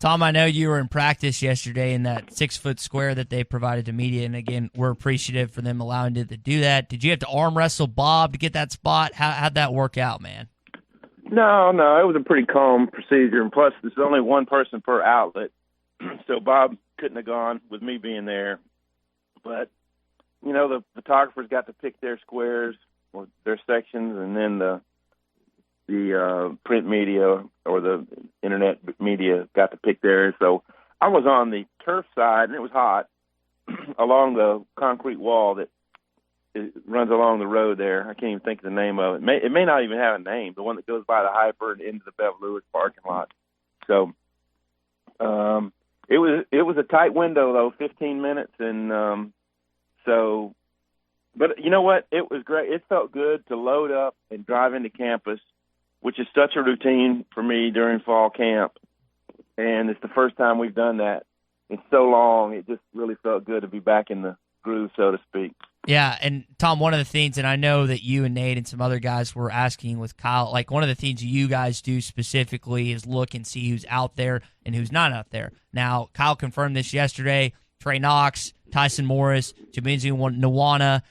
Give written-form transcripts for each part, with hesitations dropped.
Tom, I know you were in practice yesterday in that 6-foot square that they provided to media, and again, we're appreciative for them allowing you to do that. Did you have to arm wrestle Bob to get that spot? How'd that work out, man? No, it was a pretty calm procedure, and plus there's only one person per outlet, so Bob couldn't have gone with me being there. But, the photographers got to pick their squares or their sections, and then the print media or the internet media got to pick theirs. So I was on the turf side, and it was hot, along the concrete wall that runs along the road there. I can't even think of the name of it. It may not even have a name, the one that goes by the Hyper and into the Bev Lewis parking lot. So it was a tight window, though, 15 minutes. And but you know what? It was great. It felt good to load up and drive into campus, which is such a routine for me during fall camp. And it's the first time we've done that in so long. It just really felt good to be back in the groove, so to speak. Yeah, and Tom, one of the things, and I know that you and Nate and some other guys were asking with Kyle, like one of the things you guys do specifically is look and see who's out there and who's not out there. Now, Kyle confirmed this yesterday. Trey Knox, Tyson Morris, Jaminzi Nwana,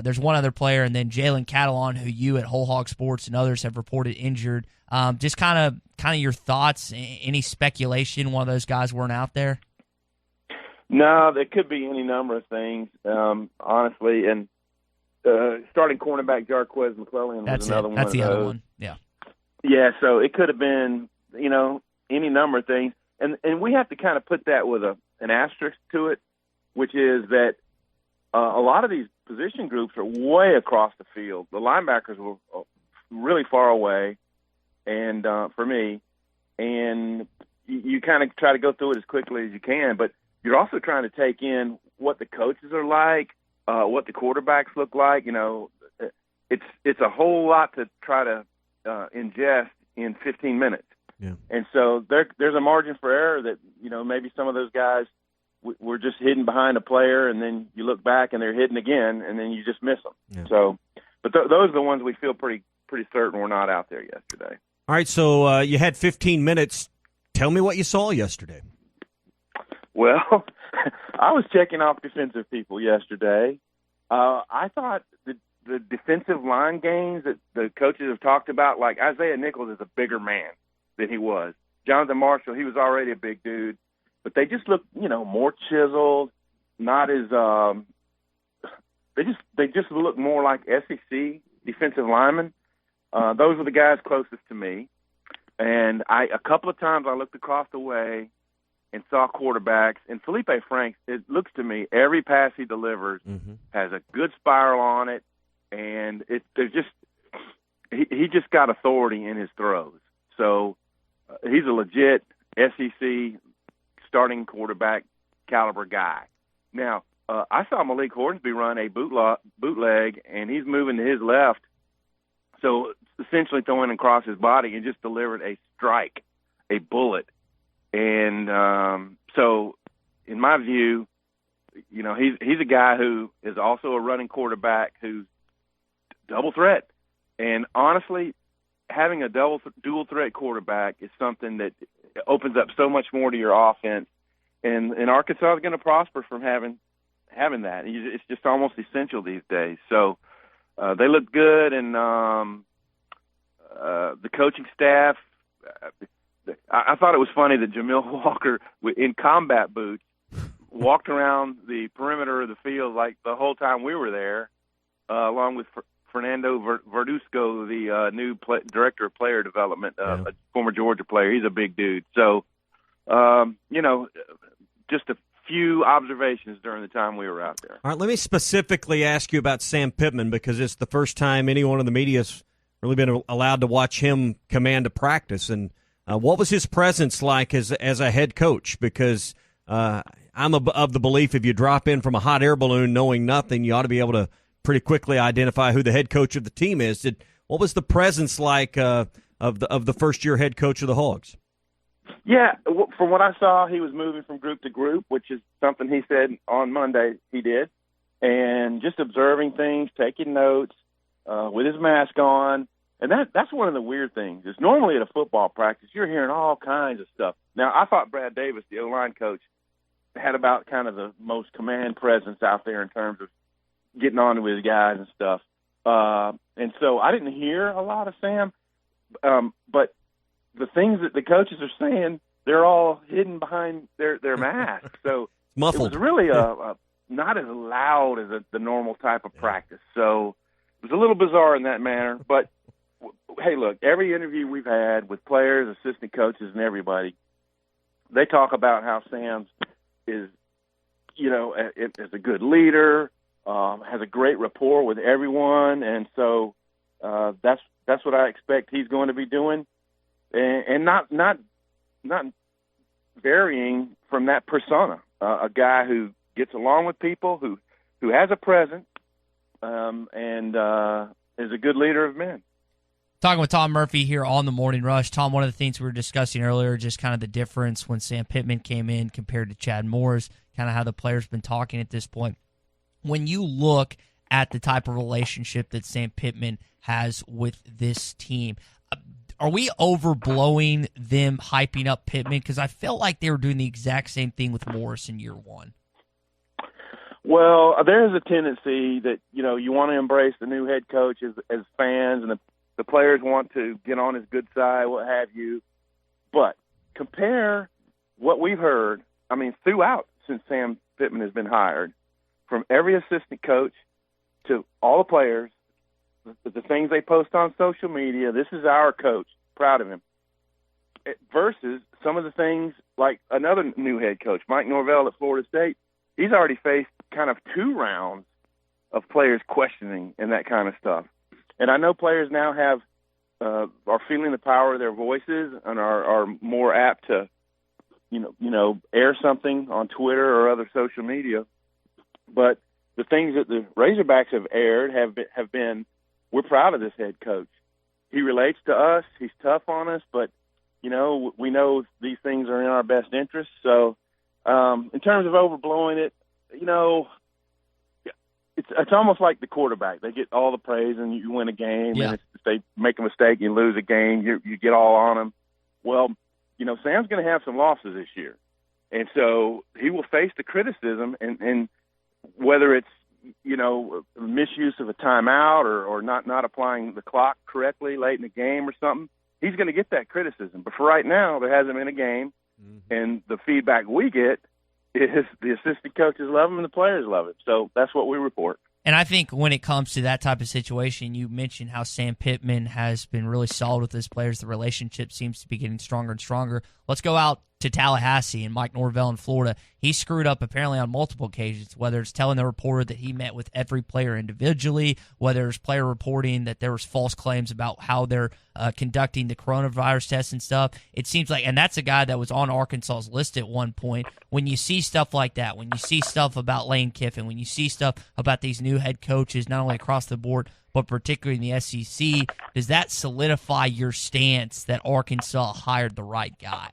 there's one other player, and then Jalen Catalon, who you at Whole Hog Sports and others have reported injured. Just kind of your thoughts, any speculation one of those guys weren't out there? No, there could be any number of things, honestly. And starting cornerback Jarquez McClellan was another one. That's of the those. other one, yeah. Yeah, so it could have been, any number of things. And we have to kind of put that with an asterisk to it, which is that a lot of these position groups are way across the field. The linebackers were really far away, and for me, and you kind of try to go through it as quickly as you can, but you're also trying to take in what the coaches are like, what the quarterbacks look like. It's a whole lot to try to ingest in 15 minutes. Yeah. And so there's a margin for error that, maybe some of those guys were just hidden behind a player, and then you look back and they're hidden again, and then you just miss them. Yeah. So, but those are the ones we feel pretty certain were not out there yesterday. All right, so you had 15 minutes. Tell me what you saw yesterday. Well, I was checking off defensive people yesterday. I thought the defensive line games that the coaches have talked about, like Isaiah Nichols is a bigger man than he was. Jonathan Marshall, he was already a big dude, but they just look, more chiseled, not as they just look more like SEC defensive linemen. Those were the guys closest to me. And a couple of times I looked across the way and saw quarterbacks. And Felipe Franks, it looks to me, every pass he delivers has a good spiral on it, and he just got authority in his throws. So he's a legit SEC starting quarterback caliber guy. Now, I saw Malik Hornsby run a bootleg, and he's moving to his left, so essentially throwing across his body and just delivered a strike, a bullet. And so, in my view, he's a guy who is also a running quarterback who's double threat. And honestly, having a dual threat quarterback is something that opens up so much more to your offense. And Arkansas is going to prosper from having that. It's just almost essential these days. So they look good, and the coaching staff. I thought it was funny that Jamil Walker, in combat boots, walked around the perimeter of the field like the whole time we were there, along with Fernando Verduzco, the new director of player development, a former Georgia player. He's a big dude. So, just a few observations during the time we were out there. All right, let me specifically ask you about Sam Pittman, because it's the first time anyone in the media's really been allowed to watch him command a practice. And what was his presence like as a head coach? Because I'm of the belief if you drop in from a hot air balloon knowing nothing, you ought to be able to pretty quickly identify who the head coach of the team is. What was the presence like of the first-year head coach of the Hogs? Yeah, from what I saw, he was moving from group to group, which is something he said on Monday he did, and just observing things, taking notes with his mask on. And that's one of the weird things. Is normally at a football practice, you're hearing all kinds of stuff. Now, I thought Brad Davis, the O-line coach, had about kind of the most command presence out there in terms of getting on with his guys and stuff. And so I didn't hear a lot of Sam, but the things that the coaches are saying, they're all hidden behind their masks. So muffled. It was really not as loud as the normal type of practice. So it was a little bizarre in that manner. But, hey, look, every interview we've had with players, assistant coaches, and everybody, they talk about how Sam is, is a good leader, has a great rapport with everyone, and so that's what I expect he's going to be doing, and not varying from that persona, a guy who gets along with people, who has a presence, and is a good leader of men. Talking with Tom Murphy here on the Morning Rush. Tom, one of the things we were discussing earlier, just kind of the difference when Sam Pittman came in compared to Chad Morris, kind of how the players been talking at this point. When you look at the type of relationship that Sam Pittman has with this team, are we overblowing them hyping up Pittman? Because I felt like they were doing the exact same thing with Morris in year one. Well, there's a tendency that, you want to embrace the new head coach as fans, and the players want to get on his good side, what have you. But compare what we've heard, throughout since Sam Pittman has been hired, from every assistant coach to all the players, the things they post on social media, this is our coach, proud of him, versus some of the things like another new head coach, Mike Norvell at Florida State. He's already faced kind of 2 rounds of players questioning and that kind of stuff. And I know players now are feeling the power of their voices and are more apt to, air something on Twitter or other social media. But the things that the Razorbacks have aired have been, we're proud of this head coach. He relates to us. He's tough on us, but, we know these things are in our best interest. So in terms of overblowing it, it's almost like the quarterback. They get all the praise and you win a game. Yeah. And if they make a mistake, you lose a game, you get all on them. Well, Sam's going to have some losses this year. And so he will face the criticism, and whether it's, misuse of a timeout or not applying the clock correctly late in the game or something, he's going to get that criticism. But for right now, there hasn't been a game, and the feedback we get is the assistant coaches love him and the players love it. So that's what we report. And I think when it comes to that type of situation, you mentioned how Sam Pittman has been really solid with his players. The relationship seems to be getting stronger and stronger. Let's go out to Tallahassee and Mike Norvell in Florida. He screwed up apparently on multiple occasions, whether it's telling the reporter that he met with every player individually, whether it's player reporting that there was false claims about how they're conducting the coronavirus tests and stuff. It seems like, and that's a guy that was on Arkansas's list at one point. When you see stuff like that, when you see stuff about Lane Kiffin, when you see stuff about these new head coaches, not only across the board, but particularly in the SEC, does that solidify your stance that Arkansas hired the right guy?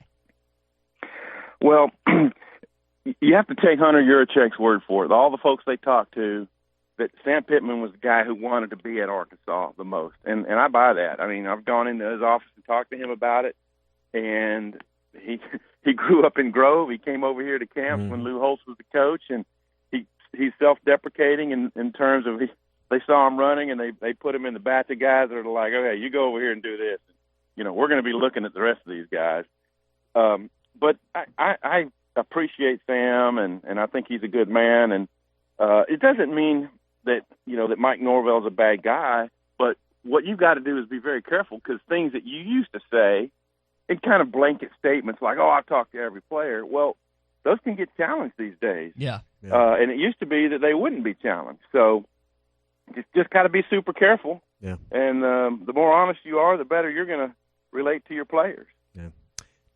Well, you have to take Hunter Yurichek's word for it. All the folks they talked to, that Sam Pittman was the guy who wanted to be at Arkansas the most. And I buy that. I've gone into his office and talked to him about it. And he grew up in Grove. He came over here to camp when Lou Holtz was the coach. And he's self-deprecating in terms of they saw him running and they put him in the batch of guys that are like, okay, you go over here and do this. We're going to be looking at the rest of these guys. But I appreciate Sam, and I think he's a good man. And it doesn't mean that that Mike Norvell's a bad guy. But what you've got to do is be very careful, because things that you used to say in kind of blanket statements like, "Oh, I've talked to every player," well, those can get challenged these days. Yeah. And it used to be that they wouldn't be challenged. So just got to be super careful. Yeah. And the more honest you are, the better you're going to relate to your players. Yeah.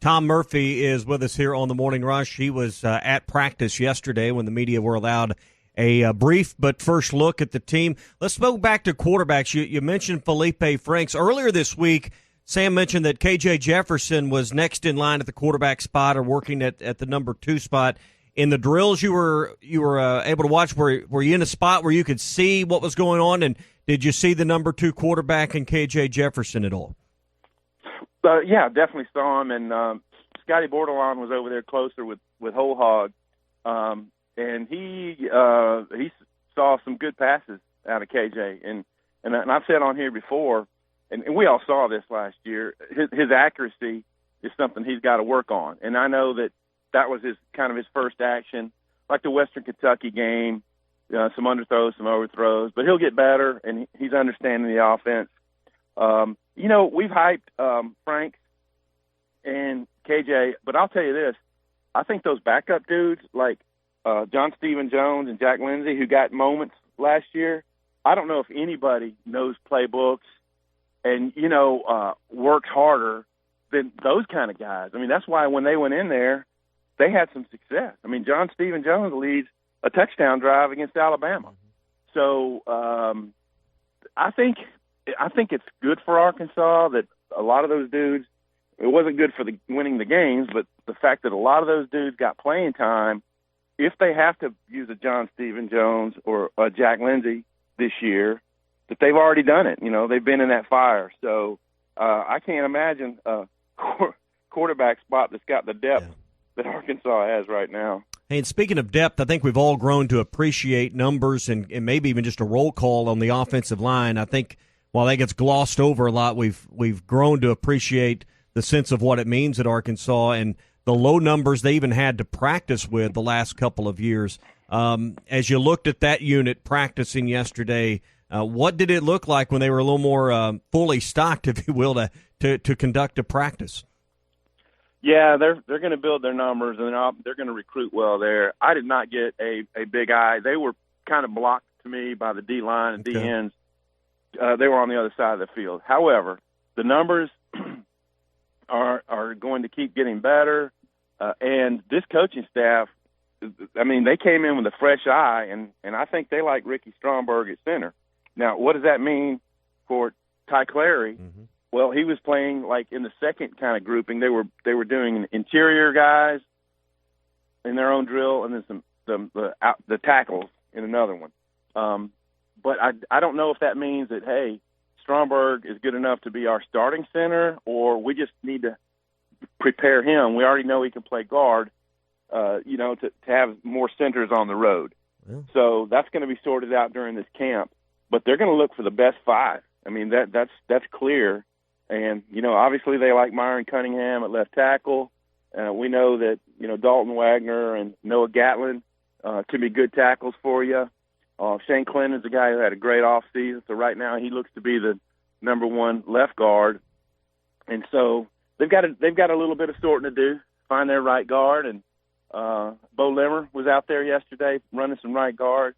Tom Murphy is with us here on the Morning Rush. He was at practice yesterday when the media were allowed a brief but first look at the team. Let's go back to quarterbacks. You mentioned Felipe Franks. Earlier this week, Sam mentioned that KJ Jefferson was next in line at the quarterback spot, or working at the number 2 spot. In the drills you were able to watch, were you in a spot where you could see what was going on? And Did you see the number 2 quarterback in KJ Jefferson at all? Yeah, definitely saw him, and Scotty Bordelon was over there closer with whole hog, and he saw some good passes out of KJ, and I've said on here before, and we all saw this last year. His accuracy is something he's got to work on, and I know that was his first action, like the Western Kentucky game, some underthrows, some overthrows, but he'll get better, and he's understanding the offense. We've hyped Franks and KJ, but I'll tell you this: I think those backup dudes like John Stephen Jones and Jack Lindsey, who got moments last year, I don't know if anybody knows playbooks and works harder than those kind of guys. I mean, that's why when they went in there, they had some success. I mean, John Stephen Jones leads a touchdown drive against Alabama. So I think it's good for Arkansas that a lot of those dudes. It wasn't good for winning the games, but the fact that a lot of those dudes got playing time, if they have to use a John Stephen Jones or a Jack Lindsey this year, that they've already done it. They've been in that fire. So I can't imagine a quarterback spot that's got the depth that Arkansas has right now. Hey, and speaking of depth, I think we've all grown to appreciate numbers and maybe even just a roll call on the offensive line. I think while that gets glossed over a lot, we've grown to appreciate the sense of what it means at Arkansas and the low numbers they even had to practice with the last couple of years. As you looked at that unit practicing yesterday, what did it look like when they were a little more fully stocked, if you will, to conduct a practice? Yeah, they're going to build their numbers, and they're going to recruit well there. I did not get a big eye. They were kind of blocked to me by the D-line and D-ends. They were on the other side of the field. However, the numbers are going to keep getting better, and this coaching staff, I mean, they came in with a fresh eye, and I think they like Ricky Stromberg at center. Now, what does that mean for Ty Clary? Mm-hmm. Well, he was playing like in the second kind of grouping. They were doing interior guys in their own drill, and then the tackles in another one. But I don't know if that means that, hey, Stromberg is good enough to be our starting center, or we just need to prepare him. We already know he can play guard, to have more centers on the road. Yeah. So that's going to be sorted out during this camp. But they're going to look for the best 5. I mean, that's clear. And, obviously they like Myron Cunningham at left tackle. We know that, Dalton Wagner and Noah Gatlin can be good tackles for you. Shane Clinton's a guy who had a great offseason, so right now he looks to be the number 1 left guard. And so they've got a little bit of sorting to do, find their right guard. And Bo Limmer was out there yesterday running some right guard.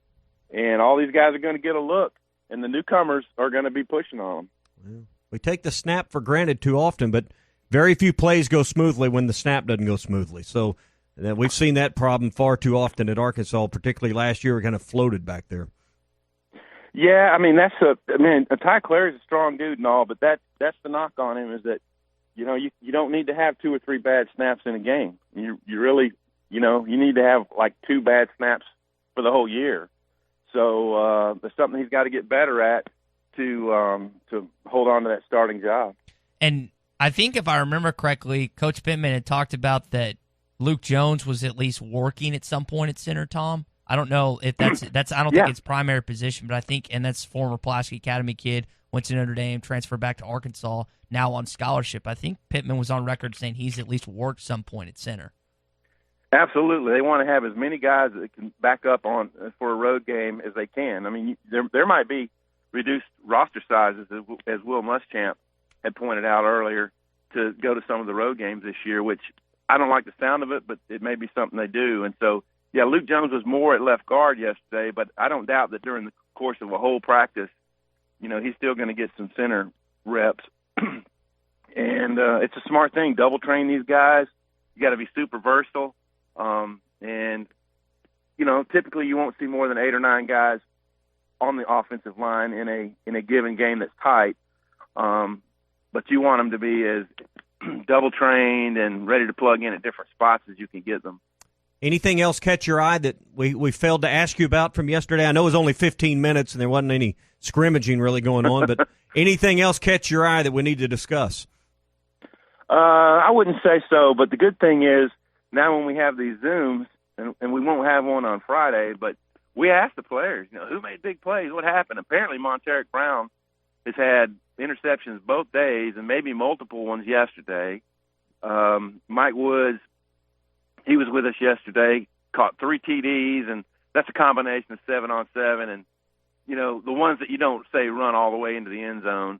And all these guys are going to get a look, and the newcomers are going to be pushing on them. Yeah. We take the snap for granted too often, but very few plays go smoothly when the snap doesn't go smoothly. So we've seen that problem far too often at Arkansas, particularly last year. We kind of floated back there. Yeah, I mean Ty Clary's a strong dude and all, but that's the knock on him is that you don't need to have 2 or 3 bad snaps in a game. You really you need to have like 2 bad snaps for the whole year. So there's something he's got to get better at to hold on to that starting job. And I think if I remember correctly, Coach Pittman had talked about that Luke Jones was at least working at some point at center, Tom. I don't know if that's I don't think it's primary position, but I think, and that's former Pulaski Academy kid, went to Notre Dame, transferred back to Arkansas, now on scholarship. I think Pittman was on record saying he's at least worked some point at center. Absolutely. They want to have as many guys that can back up on for a road game as they can. I mean, there might be reduced roster sizes, as Will Muschamp had pointed out earlier, to go to some of the road games this year, which I don't like the sound of it, but it may be something they do. And so, yeah, Luke Jones was more at left guard yesterday, but I don't doubt that during the course of a whole practice, he's still going to get some center reps. And it's a smart thing. Double train these guys. You got to be super versatile. And typically you won't see more than 8 or 9 guys on the offensive line in a given game that's tight. But you want them to be as double trained and ready to plug in at different spots as you can get them. Anything else catch your eye that we failed to ask you about from yesterday? I know it was only 15 minutes and there wasn't any scrimmaging really going on, but anything else catch your eye that we need to discuss? I wouldn't say so, but the good thing is now when we have these Zooms, and we won't have one on Friday, but we asked the players, who made big plays? What happened? Apparently Monteric Brown has had interceptions both days and maybe multiple ones yesterday. Mike Woods, he was with us yesterday, caught 3 TDs, and that's a combination of 7-on-7 and, the ones that you don't say run all the way into the end zone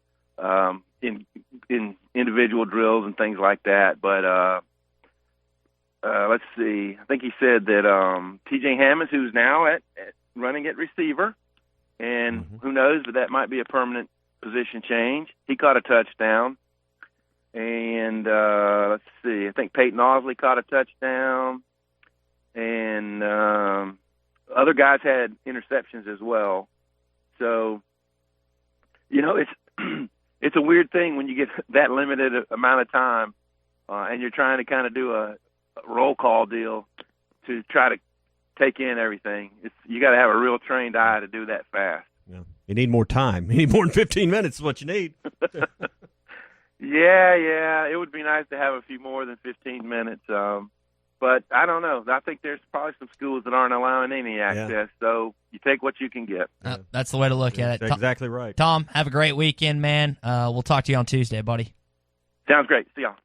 in individual drills and things like that. But let's see. I think he said that T.J. Hammonds, who's now at running at receiver, and who knows, but that might be a permanent position change. He caught a touchdown. And let's see. I think Peyton Osley caught a touchdown. And other guys had interceptions as well. So, it's a weird thing when you get that limited amount of time and you're trying to kind of do a roll call deal to try to take in everything. You got to have a real trained eye to do that fast. Yeah. You need more time. You need more than 15 minutes is what you need. Yeah, it would be nice to have a few more than 15 minutes. But I don't know. I think there's probably some schools that aren't allowing any access, so you take what you can get. That's the way to look at it. That's exactly right. Tom, have a great weekend, man. We'll talk to you on Tuesday, buddy. Sounds great. See y'all.